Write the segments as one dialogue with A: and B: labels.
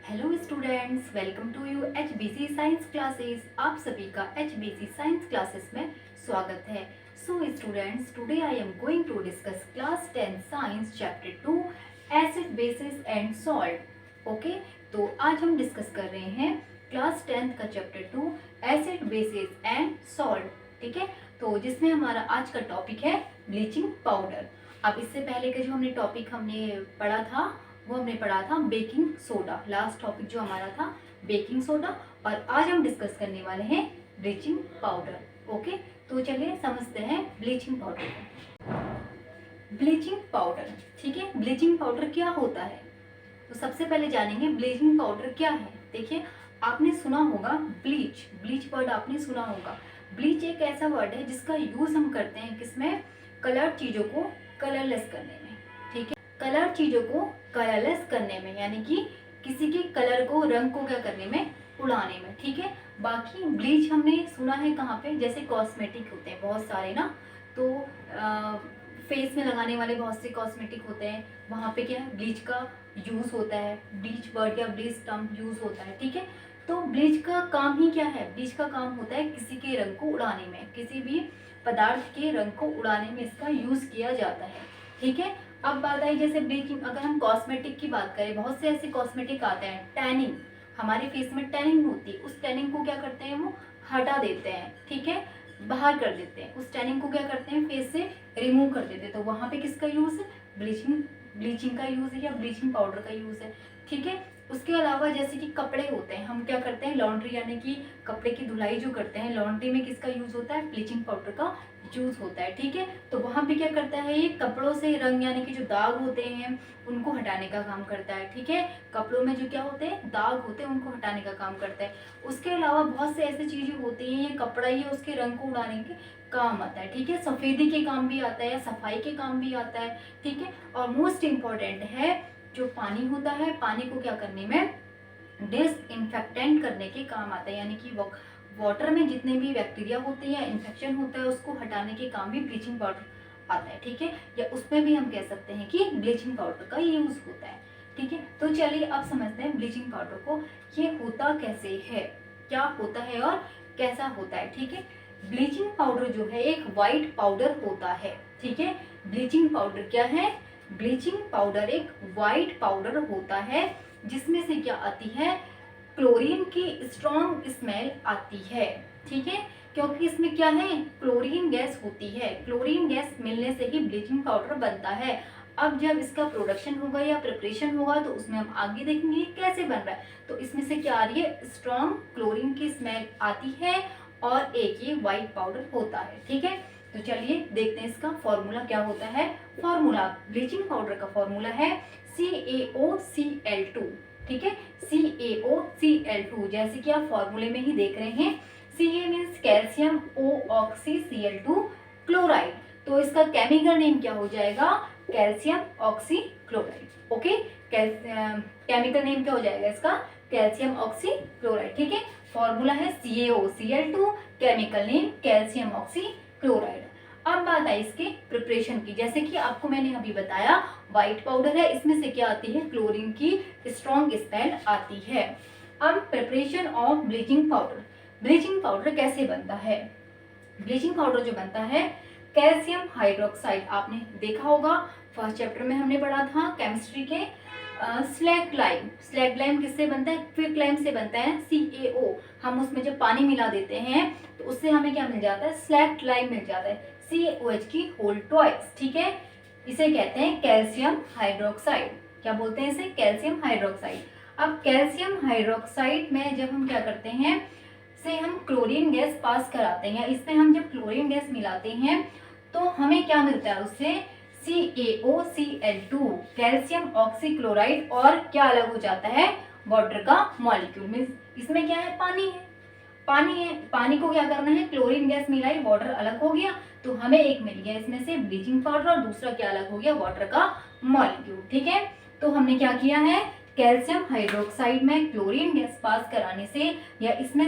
A: Hello students, welcome to you HBC science classes. आप सभी का HBC साइंस क्लासेस में स्वागत है। So students, today I am going to discuss class 10 science chapter 2 acid bases and salt. Okay, तो आज हम डिस्कस कर रहे हैं क्लास 10 का chapter 2 acid bases and salt. ठीक है, तो जिसमें हमारा आज का टॉपिक है ब्लीचिंग पाउडर। अब इससे पहले का जो हमने टॉपिक पढ़ा था वो हमने पढ़ा था बेकिंग सोडा। लास्ट टॉपिक जो हमारा था बेकिंग सोडा, और आज हम डिस्कस करने वाले हैं ब्लीचिंग पाउडर। ओके, तो चलिए समझते हैं ब्लीचिंग पाउडर को। ब्लीचिंग पाउडर, ठीक है, ब्लीचिंग पाउडर क्या होता है तो सबसे पहले जानेंगे ब्लीचिंग पाउडर क्या है। देखिए, आपने सुना होगा ब्लीच, ब्लीच वर्ड आपने सुना होगा। ब्लीच एक ऐसा वर्ड है जिसका यूज हम करते हैं किसमें, कलर चीजों को कलरलेस करने में। ठीक है, कलर चीजों को कलरलेस करने में, यानी कि किसी के कलर को, रंग को क्या करने में, उड़ाने में। ठीक है, बाकी ब्लीच हमने सुना है कहाँ पे, जैसे कॉस्मेटिक होते हैं बहुत सारे ना, तो फेस में लगाने वाले बहुत से कॉस्मेटिक होते हैं, वहाँ पे क्या है ब्लीच का यूज होता है, ब्लीच वर्ड या ब्लीच टर्म यूज होता है। ठीक है, तो ब्लीच का काम ही क्या है, ब्लीच का काम होता है किसी के रंग को उड़ाने में, किसी भी पदार्थ के रंग को उड़ाने में इसका यूज किया जाता है। ठीक है, अब बात आई जैसे ब्लीचिंग, अगर हम कॉस्मेटिक की बात करें, बहुत से ऐसे कॉस्मेटिक आते हैं, टैनिंग, हमारे फेस में टैनिंग होती है, उस टैनिंग को क्या करते हैं, वो हटा देते हैं। ठीक है, बाहर कर देते हैं, उस टैनिंग को क्या करते हैं, फेस से रिमूव कर देते हैं। तो वहां पे किसका यूज है, ब्लीचिंग का यूज है या ब्लीचिंग पाउडर का यूज है। ठीक है, उसके अलावा जैसे कि कपड़े होते हैं, हम क्या करते हैं, लॉन्ड्री, यानी कि कपड़े की धुलाई जो करते हैं, लॉन्ड्री में किसका यूज होता है, ब्लीचिंग पाउडर का यूज होता है। ठीक है, तो वहां पे क्या करता है, ये कपड़ों से रंग, यानी कि जो दाग होते हैं उनको हटाने का काम करता है। ठीक है, कपड़ों में जो क्या होते हैं, दाग होते हैं, उनको हटाने का काम करता है। उसके अलावा बहुत से ऐसी चीजें होती हैं, ये कपड़ा ही उसके रंग को उड़ाने के काम आता है। ठीक है, सफेदी के काम भी आता है या सफाई के काम भी आता है। ठीक है, और मोस्ट इम्पॉर्टेंट है जो पानी होता है, पानी को क्या करने में, डिसइंफेक्टेंट करने के काम आता है, यानी कि वाटर में जितने भी बैक्टीरिया होते हैं या इन्फेक्शन होता है उसको हटाने के काम भी ब्लीचिंग पाउडर आता है। ठीक है, या उसमें भी हम कह सकते हैं कि ब्लीचिंग पाउडर का यूज होता है। ठीक है, तो चलिए अब समझते हैं ब्लीचिंग पाउडर को, ये होता कैसे है, क्या होता है और कैसा होता है। ठीक है, ब्लीचिंग पाउडर जो है एक व्हाइट पाउडर होता है। ठीक है, ब्लीचिंग पाउडर क्या है, ब्लीचिंग पाउडर एक व्हाइट पाउडर होता है जिसमें से क्या आती है, क्लोरीन की स्ट्रॉन्ग स्मेल आती है। ठीक है, क्योंकि इसमें क्या है, क्लोरीन गैस होती है, क्लोरीन गैस मिलने से ही ब्लीचिंग पाउडर बनता है। अब जब इसका प्रोडक्शन होगा या प्रिपरेशन होगा तो उसमें हम आगे देखेंगे कैसे बन रहा है। तो इसमें से क्या आ रही है, स्ट्रॉन्ग क्लोरीन की स्मेल आती है और एक ये व्हाइट पाउडर होता है। ठीक है, तो चलिए देखते हैं इसका फॉर्मूला क्या होता है। फॉर्मूला, ब्लीचिंग पाउडर का फॉर्मूला है CaOCl2। ठीक है, CaOCl2, जैसे कि आप फॉर्मूले में ही देख रहे हैं, Ca means calcium, OxyCl2 chloride, तो इसका केमिकल नेम क्या हो जाएगा, calcium oxy chloride. Okay, chemical name क्या हो जाएगा इसका, कैल्शियम ऑक्सी क्लोराइड। ठीक है, फॉर्मूला है CaOCl2, chemical name calcium oxy chloride. अब बात आई इसके प्रिपरेशन की, जैसे कि आपको मैंने अभी बताया व्हाइट पाउडर है, इसमें से क्या आती है, क्लोरीन की स्ट्रॉन्ग स्मेल आती है। अब preparation of bleaching powder, bleaching powder कैसे बनता है, ब्लीचिंग पाउडर जो बनता है, कैल्शियम हाइड्रोक्साइड, आपने देखा होगा फर्स्ट चैप्टर में हमने पढ़ा था केमिस्ट्री के, स्लैग लाइम, स्लैग लाइम किससे बनता है, क्विक लाइम से बनता है, CaO, हम उसमें जब पानी मिला देते हैं तो उससे हमें क्या मिल जाता है, स्लैग लाइम मिल जाता है, CaOH की होल ट्वाइस। ठीक है, इसे कहते हैं कैल्शियम हाइड्रोक्साइड, क्या बोलते हैं इसे, कैल्शियम हाइड्रोक्साइड। अब कैल्शियम हाइड्रोक्साइड में जब हम क्या करते हैं, से हम क्लोरीन गैस पास कराते हैं, या इसमें हम जब क्लोरीन गैस मिलाते हैं तो हमें क्या मिलता है उससे, CaOCl2 कैल्शियम ऑक्सीक्लोराइड, और क्या अलग हो जाता है, वाटर का मॉलिक्यूल, मीन्स इसमें क्या है, पानी है, पानी है, पानी को क्या करना है, क्लोरीन गैस मिलाई, वाटर अलग हो गया, तो हमें एक मिल गया इसमें से ब्लीचिंग पाउडर, और दूसरा क्या अलग हो गया, वाटर का मॉलिक्यूल। ठीक है, तो हमने क्या किया है, कैल्शियम हाइड्रोक्साइड में क्लोरीन गैस पास कराने से, या इसमें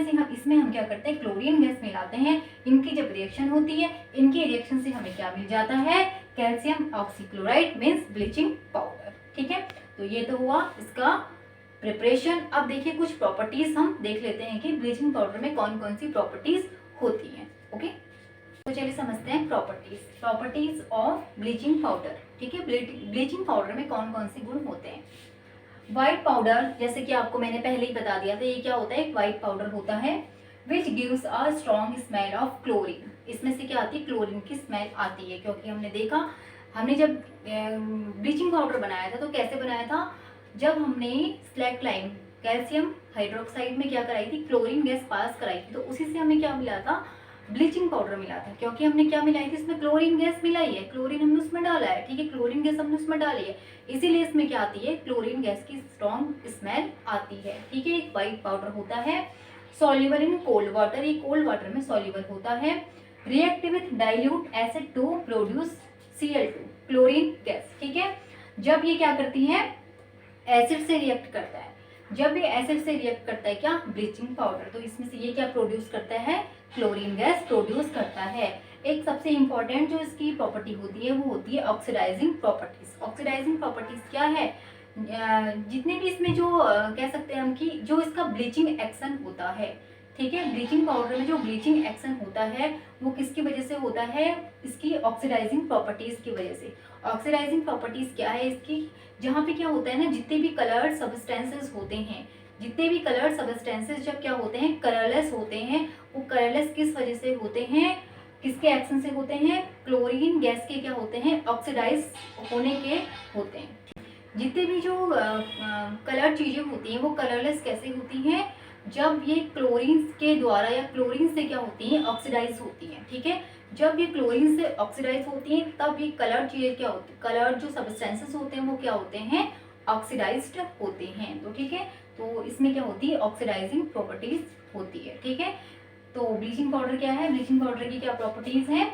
A: हम क्या करते हैं, क्लोरीन गैस मिलाते हैं, इनकी जब रिएक्शन होती है, इनकी रिएक्शन से हमें क्या मिल जाता है, calcium oxychloride means bleaching powder. ठीक है, तो ये तो हुआ इसका प्रिपरेशन। अब देखिए कुछ प्रॉपर्टीज हम देख लेते हैं कि ब्लीचिंग पाउडर में कौन कौन सी प्रॉपर्टीज होती हैं। ओके, तो चलिए समझते हैं प्रॉपर्टीज ऑफ ब्लीचिंग पाउडर। ठीक है, ब्लीचिंग पाउडर में कौन कौन से गुण होते हैं। व्हाइट पाउडर, जैसे कि आपको मैंने पहले ही बता दिया था, ये क्या होता है, एक व्हाइट पाउडर होता है which gives a strong smell of chlorine. इसमें से क्या आती है, क्लोरीन की स्मेल आती है, क्योंकि हमने देखा, हमने जब ब्लीचिंग पाउडर बनाया था तो कैसे बनाया था, जब हमने स्लैक लाइम कैल्शियम हाइड्रोक्साइड में क्या कराई थी, क्लोरीन गैस पास कराई थी, तो उसी से हमें क्या मिला था, ब्लीचिंग पाउडर मिला था, क्योंकि हमने क्या मिलाई थी, इसमें क्लोरीन गैस मिलाई है, क्लोरीन हमने उसमें डाला है। ठीक है, क्लोरीन गैस हमने उसमें डाली है, इसीलिए इसमें क्या आती है, क्लोरीन गैस की स्ट्रॉन्ग स्मेल आती है। ठीक है, एक व्हाइट पाउडर होता है सॉल्युबल इन कोल्ड वाटर, ये कोल्ड वाटर में सॉल्युबल होता है। React with dilute acid to produce Cl2 chlorine gas. ठीक है, जब ये क्या करती है, एसिड से रिएक्ट करता है, जब ये एसिड से रिएक्ट करता है क्या, ब्लीचिंग पाउडर, तो इसमें से ये क्या प्रोड्यूस करता है, क्लोरीन गैस प्रोड्यूस करता है। एक सबसे इंपॉर्टेंट जो इसकी प्रॉपर्टी होती है वो होती है ऑक्सीडाइजिंग प्रॉपर्टीज। ऑक्सीडाइजिंग प्रॉपर्टीज क्या है, जितने भी इसमें जो कह सकते हैं हम कि जो इसका ब्लीचिंग एक्शन होता है, ठीक है, ब्लीचिंग पाउडर में जो ब्लीचिंग एक्शन होता है वो किसकी वजह से होता है, इसकी ऑक्सीडाइजिंग प्रॉपर्टीज की वजह से। ऑक्सीडाइजिंग प्रॉपर्टीज क्या है इसकी, जहाँ पे क्या होता है ना, जितने भी कलर्ड सब्सटेंसेस होते हैं, जितने भी कलर्ड सब्सटेंसेस जब क्या होते हैं, कलरलेस होते हैं, वो कलरलेस किस वजह से होते हैं, किसके एक्शन से होते हैं, क्लोरीन गैस के क्या होते हैं, ऑक्सीडाइज होने के होते हैं। जितने भी जो कलर चीजें होती हैं वो कलरलेस कैसे होती हैं, जब ये क्लोरीन के द्वारा या क्लोरीन से क्या होती हैं, ऑक्सीडाइज होती हैं। ठीक है, जब ये क्लोरीन से ऑक्सीडाइज होती हैं तब ये कलर चीजें क्या होती है, कलर जो सब्सटेंसेस होते हैं वो क्या होते हैं, ऑक्सीडाइज्ड होते हैं। तो ठीक है, तो इसमें क्या होती है, ऑक्सीडाइजिंग प्रॉपर्टीज होती है। ठीक है, तो ब्लीचिंग पाउडर क्या है, ब्लीचिंग पाउडर की क्या प्रॉपर्टीज है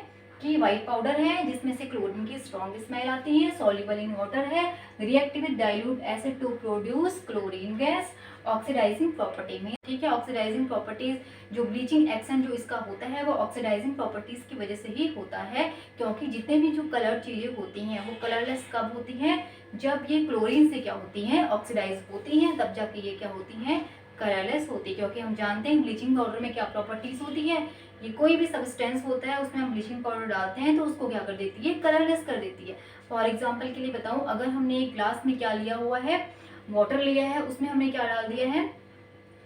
A: कि व्हाइट पाउडर है जिसमें से क्लोरीन की स्ट्रॉन्ग स्मेल आती है, सॉल्युबल इन वाटर है, react with dilute acid to produce chlorine gas, oxidising property में। ठीक है, ऑक्सीडाइजिंग प्रॉपर्टीज, जो ब्लीचिंग एक्शन जो इसका होता है वो ऑक्सीडाइजिंग प्रॉपर्टीज की वजह से ही होता है, क्योंकि जितने भी जो कलर चीजें होती हैं वो कलरलेस कब होती हैं, जब ये क्लोरीन से क्या होती हैं, ऑक्सीडाइज होती हैं, तब जाके ये क्या होती हैं, कलरलेस होती है। क्योंकि हम जानते हैं ब्लीचिंग पाउडर में क्या प्रॉपर्टीज होती है, ये कोई भी सब्सटेंस होता है उसमें हम ब्लीचिंग पाउडर डालते हैं तो उसको क्या कर देती है, कलरलेस कर देती है। फॉर एग्जांपल के लिए बताऊं, अगर हमने एक ग्लास में क्या लिया हुआ है, वाटर लिया है, उसमें हमने क्या डाल दिया है,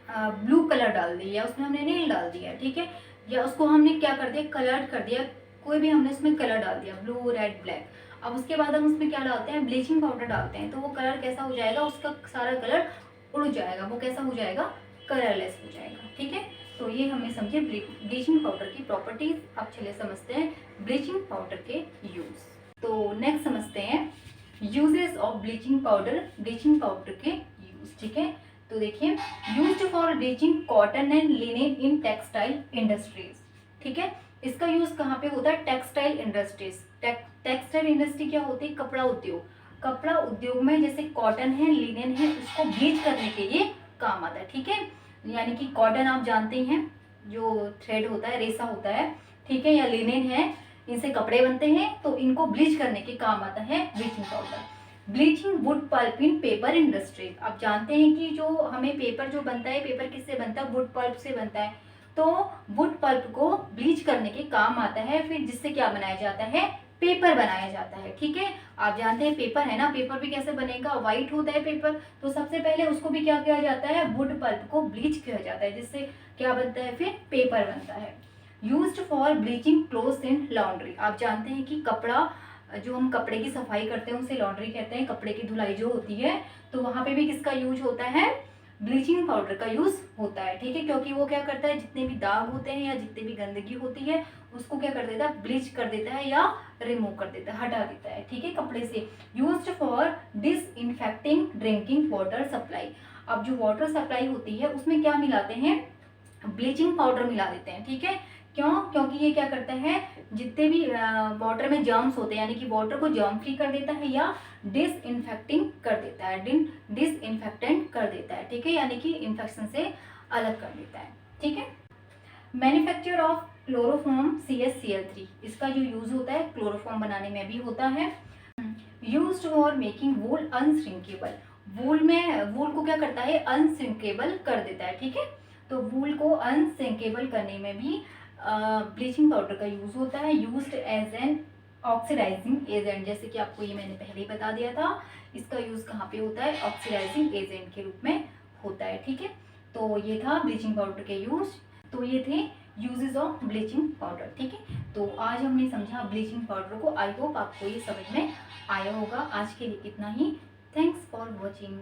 A: ब्लू कलर डाल दिया, उसमें हमने नील डाल दिया, ठीक है, या उसको हमने क्या कर दिया, कलर कर दिया, कोई भी हमने उसमें कलर डाल दिया, ब्लू रेड ब्लैक। अब उसके बाद हम उसमें क्या डालते हैं, ब्लीचिंग पाउडर डालते हैं, तो वो कलर कैसा हो जाएगा, उसका सारा कलर उड़ जाएगा, वो कैसा हो जाएगा, कलरलेस हो जाएगा। ठीक है, तो ये हमें समझे ब्लीचिंग पाउडर की प्रॉपर्टीज। अब चलिए समझते हैं ब्लीचिंग पाउडर के यूज। तो नेक्स्ट समझते हैं uses of bleaching powder, bleaching powder के यूज। ठीक है, तो देखिए, used for bleaching cotton and linen in textile industries. ठीक है, इसका यूज कहाँ पे होता है, टेक्सटाइल इंडस्ट्रीज। टेक्सटाइल इंडस्ट्री क्या होती है, कपड़ा उद्योग। कपड़ा उद्योग में जैसे कॉटन है, लिनेन है, उसको ब्लीच करने के लिए काम आता है। ठीक है, यानी कि कॉटन आप जानते हैं जो थ्रेड होता है, रेशा होता है, ठीक है, या लिनेन है, इनसे कपड़े बनते हैं, तो इनको ब्लीच करने के काम आता है bleaching powder. Bleaching wood pulp इन पेपर इंडस्ट्री। आप जानते हैं कि जो हमें पेपर जो बनता है, पेपर किससे बनता है, वुड पल्प से बनता है, तो वुड पल्प को ब्लीच करने के काम आता है, फिर जिससे क्या बनाया जाता है, पेपर बनाया जाता है। ठीक है, आप जानते हैं पेपर है ना, पेपर भी कैसे बनेगा, व्हाइट होता है पेपर, तो सबसे पहले उसको भी क्या किया जाता है, वुड पल्प को ब्लीच किया जाता है, जिससे क्या बनता है, फिर पेपर बनता है। Used for bleaching clothes in laundry. आप जानते हैं कि कपड़ा, जो हम कपड़े की सफाई करते हैं उसे लॉन्ड्री कहते हैं, कपड़े की धुलाई जो होती है, तो वहां पे भी किसका यूज होता है, ब्लीचिंग पाउडर का यूज होता है। ठीक है, क्योंकि वो क्या करता है, जितने भी दाग होते हैं या जितनी भी गंदगी होती है उसको क्या कर देता है, ब्लीच कर देता है या रिमूव कर देता है, हटा देता है। ठीक है, कपड़े से। Used for disinfecting drinking water supply. अब जो वाटर सप्लाई होती है उसमें क्या मिलाते हैं, ब्लीचिंग पाउडर मिला देते हैं। ठीक है, क्यों, क्योंकि ये क्या करता है, जितने भी वाटर में जर्म्स होते हैं, यानी कि वाटर को जर्म फ्री कर देता है या डिसइंफेक्टिंग कर देता है, डिसइंफेक्टेंट कर देता है। ठीक है, यानी कि इन्फेक्शन से अलग कर देता है। ठीक है, मैन्युफैक्चर ऑफ क्लोरोफॉर्म CaCl3। इसका जो यूज होता है क्लोरोफॉर्म बनाने में भी होता है। यूज्ड फॉर मेकिंग वूल अनश्रिंकेबल। वूल को क्या करता है, अनसिंकेबल कर देता है, ठीक है। तो वूल को अनसिंकेबल करने में भी ब्लीचिंग पाउडर का यूज होता है, used as an oxidising agent, जैसे कि आपको ये मैंने पहले ही बता दिया था। इसका यूज कहाँ पे होता है, ऑक्सीडाइजिंग एजेंट के रूप में होता है, ठीक है। तो ये था ब्लीचिंग पाउडर के यूज। तो ये थे यूजेस ऑफ ब्लीचिंग पाउडर, ठीक है। तो आज हमने समझा ब्लीचिंग पाउडर को। आई होप आपको ये समझ में आया होगा। आज के लिए इतना ही। Thanks for watching.